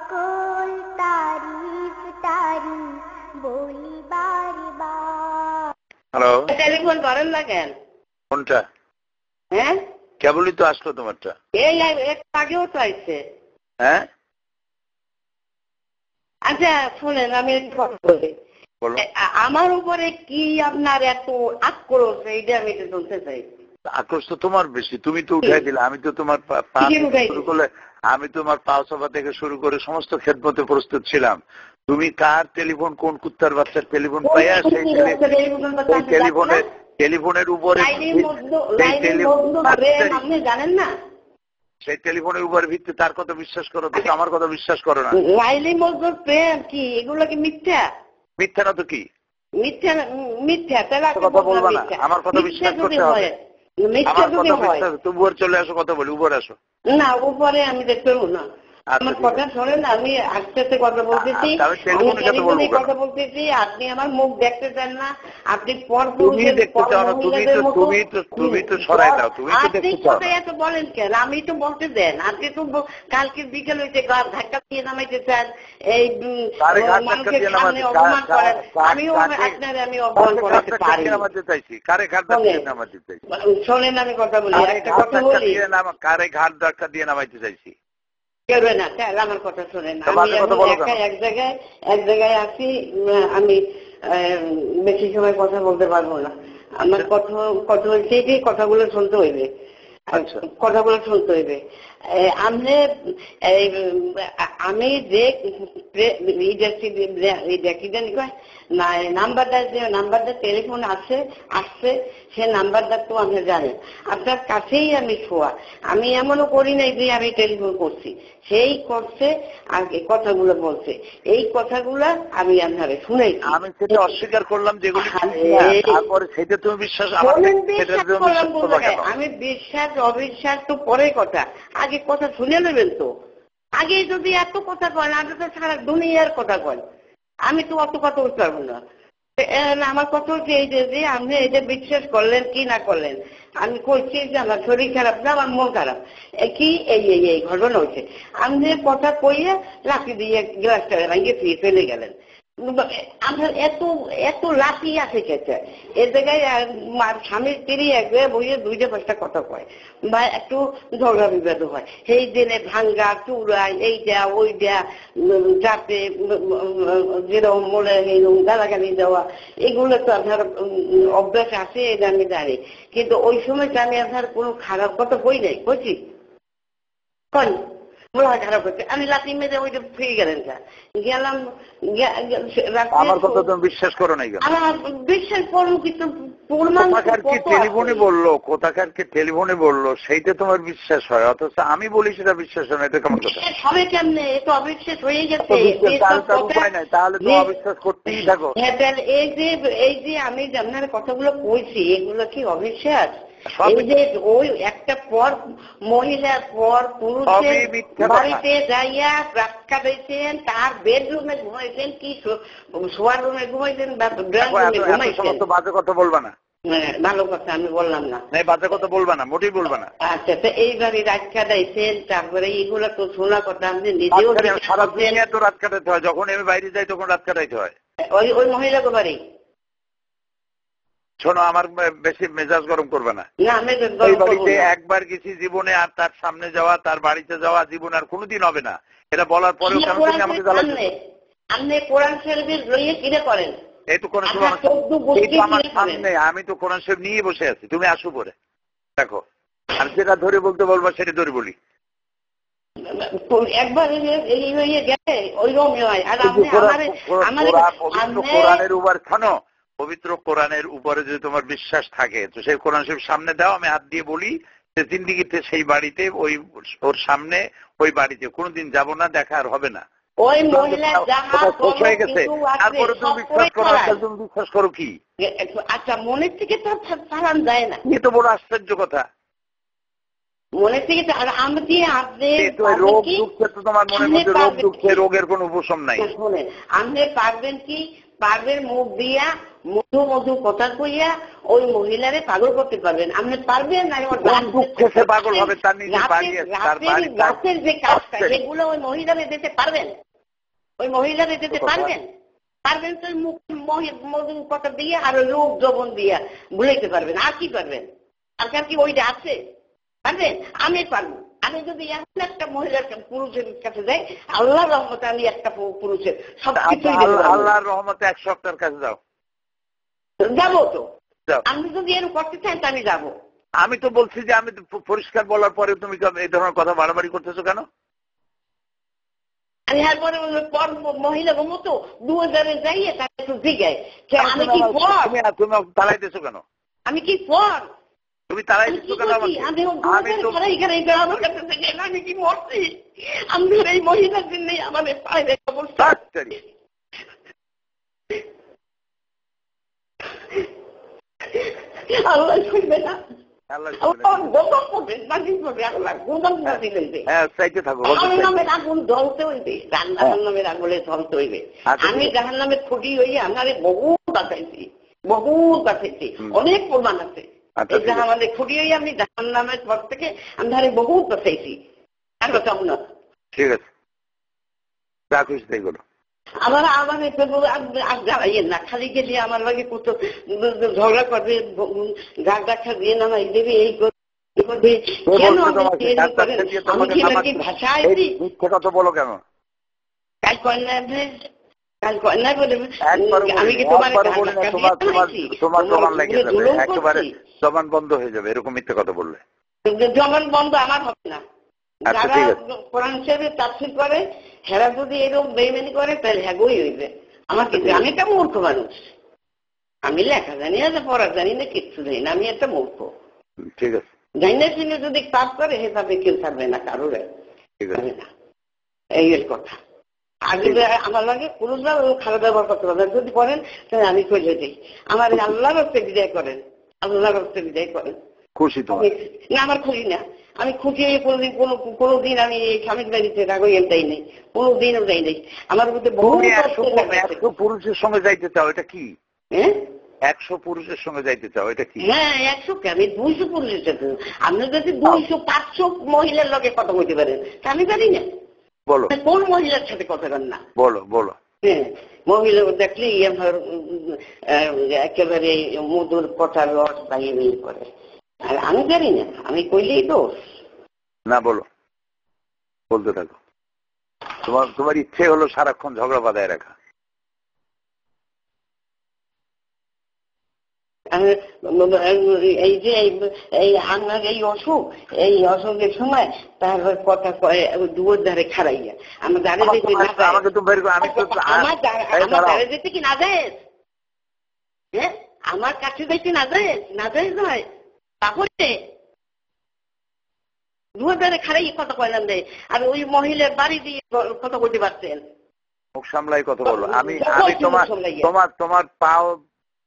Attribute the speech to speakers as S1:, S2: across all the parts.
S1: সকল তারিফ তারি বলি বারবার।
S2: হ্যালো,
S3: টেলিফোন করেন না কেন?
S2: কোনটা?
S3: হ্যাঁ,
S2: কেবলই তো আসলো তোমারটা।
S3: এই একটু আগেও তো আসছে।
S2: হ্যাঁ,
S3: আচ্ছা শুনেন, আমি একটু কথা বলি।
S2: বলো।
S3: আমার উপরে কি আপনার এত আক্রোশ, এইটা আমি একটু শুনতে চাই।
S2: আক্রোশ তো তোমার বেশি, তুমি তো উঠাই দিলে। আমি তো তোমার শুরু করলে, আমি তোমার পাওসভা থেকে শুরু করে সমস্ত খেদমতে প্রস্তুত ছিলাম। তুমি কার টেলিফোন, কোন কুত্তার বাচ্চার টেলিফোন পাইয়া সেই টেলিফোনের উপরে
S3: আপনি জানেন না,
S2: সেই টেলিফোনের উপরে ভিত্তি তার কথা বিশ্বাস করো, তুমি আমার কথা বিশ্বাস করো না।
S3: লাইলি মজদুর প্রেম কি এগুলো কি মিথ্যা?
S2: মিথ্যা না তো কি?
S3: মিথ্যা মিথ্যা, তাহলে
S2: কথা বলবা না, আমার কথা বিশ্বাস করতে হবে।
S3: মিথ্যা যদি হয়
S2: তুমি উপরে চলে আসো, কথা বলি, উপরে আসো।
S3: না, উপরে আমি দেখতে পারবো না। আমার কথা শোনেন, আমি আস্তে আস্তে কথা বলতেছি, আমি টেলিফোনে কথা বলতেছি, আপনি আমার মুখ দেখতে চান না, আপনি
S2: তুমি তো সরাই দাও, তুমি তো দেখতে চাও।
S3: আপনি এত বলেন কেন? আমি তো বলতে দেন। আপনি তো কালকে বিকেল হইতে ধাক্কা দিয়ে নামাইতে চান, এই মানুষের সামনে অপমান করেন। আমিও আপনার আমি অপমান করাতে পারি।
S2: কারে ঘাট ধাক্কা নামাইতে চাইছি?
S3: শোনেন, আমি কথা বলি, একটা কথা বলি।
S2: কারে ঘাট ধাক্কা দিয়ে নামাইতে চাইছি?
S3: কেউ না, আমার কথা শোনেন। আমি এক জায়গায় আছি, আমি বেশি সময় কথা বলতে পারবো না। আমার কথা হচ্ছে যে কথাগুলো শুনতে হইবে, কথাগুলো শুনতে হইবে। আমি যে নাম্বারটা টেলিফোন আসছে সে নাম্বারটা তো আপনি জানেন, আপনার কাছেই আমি শোয়া। আমি এমনও করি নাই যে আমি টেলিফোন করছি, সেই করছে আর কথাগুলো বলছে, এই কথাগুলা আমি আপনারে শুনেছি।
S2: আমি সেটা অস্বীকার করলাম যেগুলি, তারপরে সেটা তুমি বিশ্বাস?
S3: আমি বিশ্বাস অবিশ্বাস তো পরে কথা, আগে কথা শুনে নেবেন তো। আগে যদি এত কথা কন, আগে তো সারা দুনিয়ার কথা কন, আমি তো অত কথা বলতে পারবো না। আমার কথা হচ্ছে এই যে আপনি এটা বিশ্বাস করলেন কি না করলেন, আমি কইছি যে আমার শরীর খারাপ না, আমার মন খারাপ, কি এই ঘটনা হচ্ছে। আপনি কথা কইয়ে লাঠি দিয়ে গ্লাসটা ভেঙে ফিরে ফেলে গেলেন। আপনার এত লাঠি আছে খেতে, এ জায়গায় স্বামীর স্ত্রী এক জায়গায় বইয়ে দুইটা পাঁচটা কথা কয় বা একটু ঝগড়া বিবাদ হয়, সেই দিনে ভাঙ্গা চুড়াই এইটা ওইটা চাপে যেরকম মনে গালাগালি দেওয়া, এগুলো তো আপনার অভ্যাস আছে, এটা আমি জানি। কিন্তু ওই সময়টা আমি আপনার কোনো খারাপ কথা কই নাই, কইছি কন খারাপ হচ্ছে, আমি লাঠি মেরে ওইটা ফিরে গেলেন গেলাম।
S2: আমার কথা তুমি বিশ্বাস করো নাই?
S3: বিশ্বাস করুন, কিন্তু
S2: টেলিফোনে বললো সেইটা তোমার বিশ্বাস হয়, অথচ আমি বলি সেটা বিশ্বাস হয় না। এটা কেমন কথা
S3: হবে? কেমনে? এ তো অবিশ্বাস হয়ে গেছে।
S2: তাহলে তো অবিশ্বাস করতেই থাকো।
S3: এই যে আমি আপনার কথাগুলো কইছি, এগুলো কি অবিশ্বাস? এই যে ওই একটা পর মহিলার পর পুরুষের বাড়িতে যাইয়া রাস্তা দিয়েছেন, তার বেডরুমে ঘুমাইছেন, কি শোয়ার রুমে ঘুমাইছেন,
S2: বাজে কথা বলবা না।
S3: ভালো কথা আমি বললাম না,
S2: বাজে কথা বলবা না, মোটেই বলবা না।
S3: আচ্ছা, তো এইভাবে রাত কাটাইছেন, তারপরে এগুলো তো শোনা কথা, আপনি নিজেও
S2: সারা দুনিয়া তো রাত কাটাইতে হয়, যখন আমি বাইরে যাই তখন রাত কাটাইতে হয়।
S3: ওই মহিলাকে বাড়ি
S2: শোনো, আমার বেশি মেজাজ গরম করবে না। ওই বাড়িতে একবার গেছি জীবনে, আর তার সামনে যাওয়া, তার বাড়িতে যাওয়া জীবন আর কোনোদিন হবে না। এটা বলার পরেও কেন তুমি আমাকে জ্বালাচ্ছো?
S3: আপনি কোরআন শরীফের লইয়ে কিনে করেন,
S2: এই তো কোরআন শরীফ আমার সামনে, আমি তো কোরআন শরীফ নিয়ে বসে আছি। তুমি আসো পরে দেখো, আর যেটা ধরে বলতে বলবো সেটা ধরে বলি।
S3: একবার গেলে ওইরকম হয়। আর
S2: কোরআনের উপর শোনো, পবিত্র কোরআনের উপরে যদি তোমার বিশ্বাস থাকে তো সেই কোরআন শরীফ সামনে দাও, আমি হাত দিয়ে বলি যে জিন্দিগিতে সেই বাড়িতে ওর সামনে ওই বাড়িতে কোনোদিন যাব না, দেখা আর হবে না।
S3: ওই মহিলা
S2: হয়ে গেছে, তারপরে তুমি বিশ্বাস করো। তুমি বিশ্বাস করো কি?
S3: আচ্ছা, মনের থেকে তো চালান যায় না,
S2: এ তো বড় আশ্চর্য কথা।
S3: মনের থেকে
S2: রোগ ঢুকছে তো তোমার মনের মধ্যে, রোগ ঢুকছে, রোগের কোন উপশম নাই।
S3: শোনেন, আপনি পারবেন কি পারবেন মুখ দিয়া মধু মধু কথা কইয়া ওই মহিলারে পাগল করতে পারবেন। আপনি পারবেন না
S2: পাগল হবে তার নিজের বাড়ি
S3: রাতের যে কাজটা সেগুলো ওই মহিলারে দিতে পারবেন? ওই মহিলারে দিতে পারবেন? পারবেন তো মুখ মধু কথা দিয়ে আর লোক জবন দিয়া ভুলাইতে পারবেন। আর কি পারবেন? আর কি ওইটা আছে? পারবেন? আমি পারবো। আমি যদি এখন একটা মহিলার পুরুষের কাছে যাই, আল্লাহর রহমতে আমি একটা পুরুষের সবকিছু
S2: আল্লাহর রহমতে 1 সপ্তাহের কাছে যাও,
S3: যাবো তো। আমি যদি এরকম করতে চাই তো আমি যাবো।
S2: আমি তো বলছি যে আমি পরিষ্কার বলার পরে তুমি এই ধরনের কথা বাড়াবাড়ি করতেছো কেন?
S3: আমি এরপরে মহিলার মতো 2000 যাইয়ে তাকে একটু জিগায় আমি কি
S2: তুমি তালাই দিছো কেন?
S3: আমি কি পর
S2: তুমি তালাই দিছো কেন?
S3: আমি কি মরছি? আমি এই মহিলার জন্য আমাদের পায়ে রেখে বলছি আল্লাহ শুনবে না। আমি জাহান্নামের খুঁটি হইয়া আমারে বহুত বাঁচাইছি, অনেক প্রমাণ আছে। আমাদের খুঁটি হইয়া আমি জাহান্নামের পর থেকে আমি বহুত বাঁচাইছি।
S2: ঠিক আছে, রাখিস তাইগুলো।
S3: আবার জ্বালাইয়েন না, খালি গেলে আমার লাগে কত ঝগড়া করবে, গা দেখা দিয়ে নামাই দেবে, এই করবে। কেন আমি ভাষা
S2: কথা বলো কেন?
S3: কাল কয় না, কাল কয় না বলে আমি কি তোমার
S2: একেবারে জবান বন্ধ হয়ে যাবে এরকম মিথ্যে কথা বললে।
S3: জবান বন্ধ আমার হবে না। যারা কোরআন শরীফে তাফসীর করে হেরা যদি এরকম বেইমানি করে তাহলে হ্যাগই হইবে। আমার কিছু, আমি একটা মূর্খ মানুষ, আমি লেখা জানি না, পড়া জানি না, কিচ্ছু জানি না, আমি একটা মূর্খ।
S2: ঠিক আছে,
S3: জানি না শুনে যদি কাজ করে হিসাবে কেউ থাকবে না কারোর, না এই কথা। আর যদি আমার লাগে পুরুষরা খারাপ ব্যবহার করতে পারবেন যদি করেন তাহলে আমি চলে যাই। আমার আল্লাহর হস্তে বিদায় করেন, আল্লাহর হস্তে বিদায় করেন।
S2: খুশি তো
S3: না, আমার খুশি না। আমি খুশি হয়ে কোনোদিন আমি স্বামীর বাড়িতে রাগই যাই নাই, কোনোদিনও যাই নাই। আমার মধ্যে বহু
S2: 100 পুরুষের সঙ্গে যাইতে চাও, এটা কি?
S3: হ্যাঁ,
S2: 100 পুরুষের সঙ্গে যাইতে চাও, এটা কি?
S3: হ্যাঁ 100 কে, আমি 200 পুরুষের সাথে। আপনি যদি 200-500 মহিলার লগে কথা বলতে পারেন আমি পারি না।
S2: বলো
S3: কোন মহিলার সাথে কথা বলেন না?
S2: বলো বলো।
S3: হ্যাঁ, মহিলা দেখলে আমার একেবারে মধুর কথার রস বাইয়ে বেরিয়ে পড়ে। আর আমি জানি না, আমি কইলেই দোষ
S2: না। বলো, বলতে থাকো। তোমার ইচ্ছে হলো সারাক্ষণ ঝগড়া বাঁধায় রাখা।
S3: এই যে এই আমার এই অসুখের সময় তার কথা কয়ে দুয়ার ধারে খারাইয়া আমার দাঁড়িয়ে যেতে দাঁড়িয়ে যেতে কি না যায়? হ্যাঁ, আমার কাছে যাইতে না যায়, না যায় নয়। তাহলে দুয়ার ধারে খারাই কথা কইলাম দেয়, আর ওই মহিলার বাড়ি দিয়ে কথা বলতে পারছেন।
S2: মুখ সামলাই কথা বলো। আমি তোমার পাও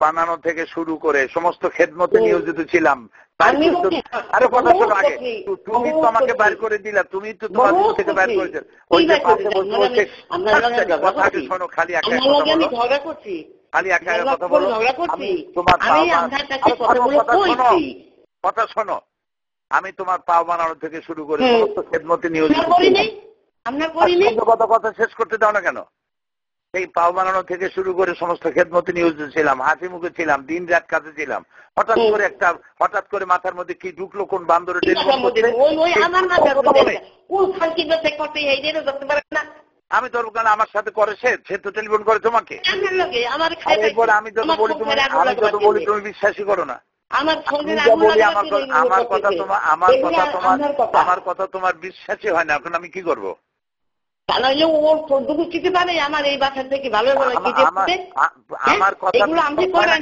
S2: বানানো থেকে শুরু করে সমস্ত খেদমতে নিয়োজিত ছিলাম। আরো কথা শোনো, আগে তুমি তো আমাকে বের করে দিলা, তুমি তো তোমার মুখ থেকে বের করেছো। ওই যে পাশে বসে কথাকে শোনো, খালি একা
S3: ঝগড়া করছি,
S2: খালি একা কথা বলো। তোমার কথা শোনো, আমি তোমার পাও বানানো থেকে শুরু করে সমস্ত খেদমতে নিয়োজিত কথা শেষ করতে দাও না কেন? এই পাও বানানো থেকে শুরু করে সমস্ত খেদমতে নিয়োজিত ছিলাম, হাসি মুখে ছিলাম, দিন রাত কাজে ছিলাম। হঠাৎ করে মাথার মধ্যে কি ঢুকলো, কোন বান্দরে আমি তোর কেন আমার সাথে করে, সে তো টেলিফোন করে তোমাকে। এরপর আমি যত বলি তুমি বিশ্বাসই করো না। আমার কথা তোমার বিশ্বাসই হয় না। এখন আমি কি করবো?
S3: আমার এই বাসা থেকে ভালো
S2: আমার কথা
S3: আপনি করেন,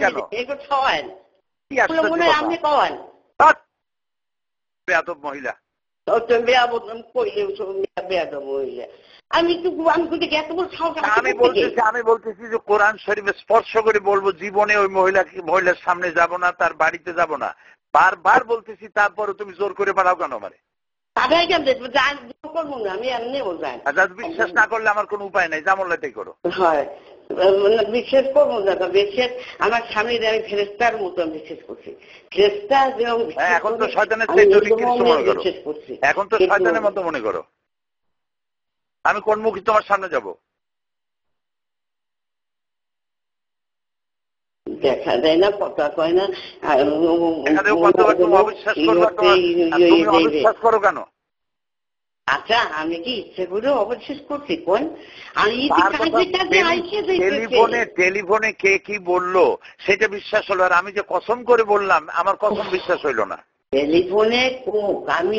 S3: আপনি করেন
S2: বেয়াদব মহিলা। আমি বলতেছি যে কোরআন শরীফে স্পর্শ করে বলবো, জীবনে ওই মহিলার সামনে যাব না, তার বাড়িতে যাব না, বারবার বলতেছি। তারপরে তুমি জোর করে পাঠাও কেন আমারে?
S3: আমি এমনি
S2: বিশ্বাস না করলে আমার কোন উপায় নাই, জামলাতেই করো।
S3: বিশ্বাস করবো না, বিশ্বাস আমার স্বামীর আমি ফেরেস্তার মতো বিশ্বাস করছি। ফেরেস্তা যেরকম
S2: এখন তো শয়তানের বিশ্বাস করছি, এখন তো শয়তানের মতো মনে করো। আমি কোন মুখী তোমার সামনে যাব?
S3: দেখা যায় না, কথা কয় না।
S2: অবিশ্বাস করো কেন?
S3: আচ্ছা, আমি কি ইচ্ছে করে অবিশ্বাস করছি? কোন আমি
S2: টেলিফোনে কে কি বললো সেটা বিশ্বাস হলো, আর আমি যে কসম করে বললাম আমার কসম বিশ্বাস হইলো না।
S3: টেলিফোনে আমি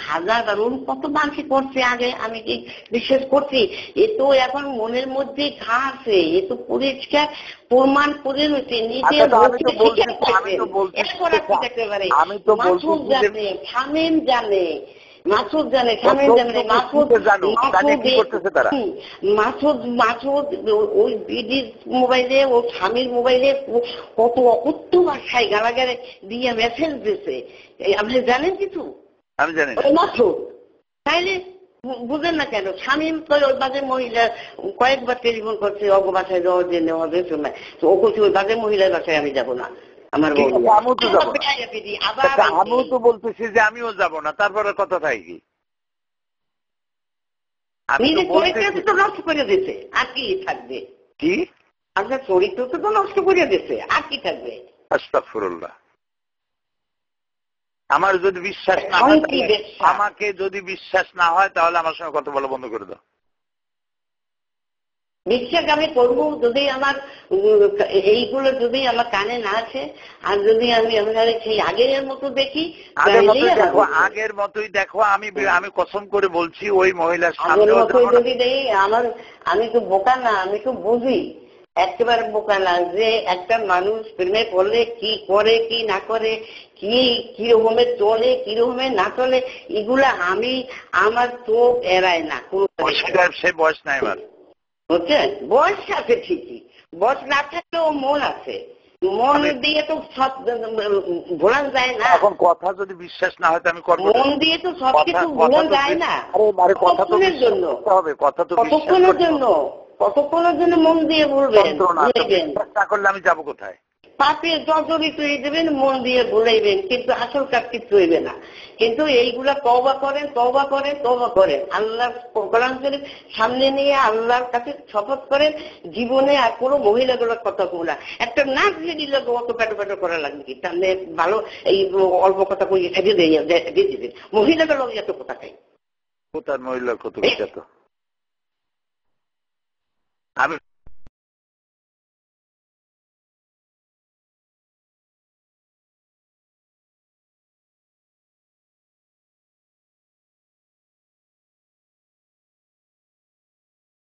S3: হাজার কত মানুষ করছে আগে, আমি কি বিশ্বাস করছি? এ তো এখন মনের মধ্যে ঘা আছে, এ তো পরিষ্কার প্রমাণ করে রয়েছে। নিজের শামীম জানে, মাসুদ জানে, শামীম জানে, মাসুদ ওই বিডির মোবাইলে, ও স্বামীর মোবাইলে কত অকথ্য ভাষায় গালাগালে দিয়ে মেসেজ দিচ্ছে। আপনি জানেন কিছু?
S2: আমি জানি
S3: মাসুদ তাইলে বুঝেন না কেন? স্বামীম তো ওই বাজে মহিলা কয়েকবার টেলিফোন করছে, অগ বাসায় যাওয়ার জন্য, তো ও করছে ওই বাজে মহিলার বাসায় আমি যাবো না। আমার
S2: আমিও তো বলতেছি যে আমিও যাব না, তারপরে কথা থাকি
S3: নিজের চরিত্র তো নষ্ট করে দিচ্ছে, আর কি থাকবে?
S2: কি
S3: আপনার চরিত্র তো নষ্ট করে দিচ্ছে, আর কি থাকবে?
S2: আস্তাগফিরুল্লাহ। আমার যদি বিশ্বাস না হয়, আমাকে যদি বিশ্বাস না হয় তাহলে আমার সঙ্গে কথা বলা বন্ধ করে দাও।
S3: বিশ্বাস আমি করবো যদি আমার এইগুলো যদি আমার কানে না আসে, আর যদি আমি সেই আগের মতো দেখি,
S2: আগের মতোই দেখো। আমি কসম করে বলছি ওই মহিলার
S3: সামনে যদি দেখি, আমি তো বোকা না, আমি তো বুঝি, একেবারে বোকা না, যে একটা মানুষ প্রেমে পড়লে কি করে কি না করে, কিরকমের চলে কিরকমে না চলে, এগুলা আমার চোখ এড়ায় না।
S2: সে বয়স নাই আমার,
S3: বুঝছেন? বয়স আছে ঠিকই, বয়স না থাকলেও মন আছে, মন দিয়ে তো সব ভোলা যায় না।
S2: এখন কথা যদি বিশ্বাস না হয় আমি করবো,
S3: মন দিয়ে তো সবকিছু ভোলা যায় না। কতক্ষণের জন্য কতক্ষণের জন্য মন দিয়ে ভুলবেন?
S2: চেষ্টা করলে আমি যাবো কোথায়?
S3: পাপে জর্জরিত হয়ে যাবেন, মন দিয়ে ভুলাইবেন, কিন্তু আসল কাজ কিছু হইবে না। কিন্তু এইগুলা তওবা করেন, তওবা করেন, তওবা করেন, আল্লাহর কোরআন শরীফ সামনে নিয়ে আল্লাহর কাছে শপথ করেন, জীবনে আর কোনো মহিলাগুলোর কথা বলা, একটা নাচ দিলে অত পেটো পেটো করা লাগবে কি? তাহলে ভালো এই অল্প কথা কই দিয়ে দিবেন, মহিলাগুলো এত কথা খাই
S2: কোথার মহিলার কত আমি